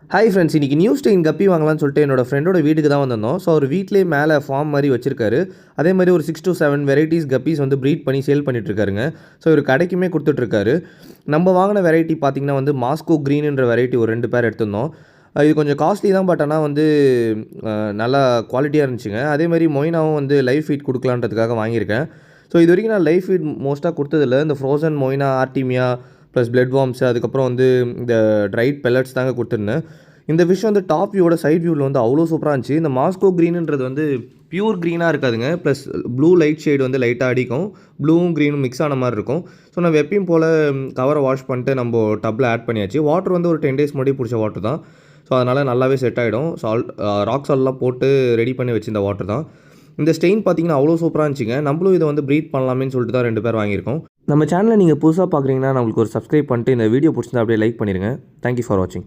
Hi friends, இன்றைக்கி new stain கப்பி வாங்கலாம்னு சொல்லிட்டு என்னோட ஃப்ரெண்டோட வீட்டுக்கு தான் வந்திருந்தோம். ஸோ அவர் வீட்டிலே மேலே ஃபார்ம் மாதிரி வச்சிருக்காரு. அதே மாதிரி ஒரு 6 to 7 வெரைட்டிஸ் கப்பீஸ் வந்து ப்ரீட் பண்ணி சேல் பண்ணிட்டுருக்காருங்க. ஸோ இவர் கடைக்குமே கொடுத்துட்ருக்காரு. நம்ம வாங்கின வெரைட்டி பார்த்திங்கன்னா வந்து மாஸ்கோ க்ரீனுன்ற வெரைட்டி ஒரு 2 பேர் எடுத்திருந்தோம். இது கொஞ்சம் காஸ்ட்லி தான், பட் ஆனால் வந்து நல்லா குவாலிட்டியாக இருந்துச்சுங்க. அதேமாதிரி மொய்னாவும் வந்து லைவ் ஃபீட் கொடுக்கலான்றதுக்காக வாங்கியிருக்கேன். ஸோ இது வரைக்கும் நான் லைவ் ஃபீட் மோஸ்ட்டாக கொடுத்ததில்ல. இந்த frozen moina, artemia plus blood worms, அதுக்கப்புறம் வந்து இந்த ட்ரைட் பெல்லட்ஸ் தாங்க கொடுத்துருந்தேன். இந்த ஃபிஷ் வந்து டாப் வியூவோட சைட் வியூவில் வந்து அவ்வளோ சூப்பராக இருந்துச்சு. இந்த மாஸ்கோ க்ரீனுன்றது வந்து பியூர் க்ரீனாக இருக்காதுங்க. ப்ளஸ் ப்ளூ லைட் ஷேடு வந்து லைட்டாக அடிக்கும். ப்ளூவும் க்ரீனும் மிக்ஸ் ஆன மாதிரி இருக்கும். ஸோ நம்ம எப்பயும் போல் கவரை வாஷ் பண்ணிட்டு நம்ம டப்பில் ஆட் பண்ணியாச்சு. வாட்டர் வந்து ஒரு 10 days முன்னாடி பிடிச்ச வாட்டர் தான். ஸோ அதனால் நல்லாவே செட் ஆகிடும். ராக் சால்ட்லாம் போட்டு ரெடி பண்ணி வச்சிருந்த வாட்டர் தான். இந்த ஸ்டெயின் பார்த்திங்கன்னா அவ்வளோ சூப்பராக இருந்துச்சுங்க. நம்மளும் இதை வந்து ப்ரீட் பண்ணலாமேன்னு சொல்லிட்டு தான் 2 பேர் வாங்கியிருக்கோம். நம்ம சேனலை நீங்கள் புதுசாக பார்க்குறீங்கன்னா நம்மளுக்கு ஒரு சப்ஸ்கிரைப் பண்ணிட்டு இந்த வீடியோ பிடிச்சிருந்தா அப்படியே லைக் பண்ணிடுங்க. தேங்க்யூ ஃபார் வாட்சிங்.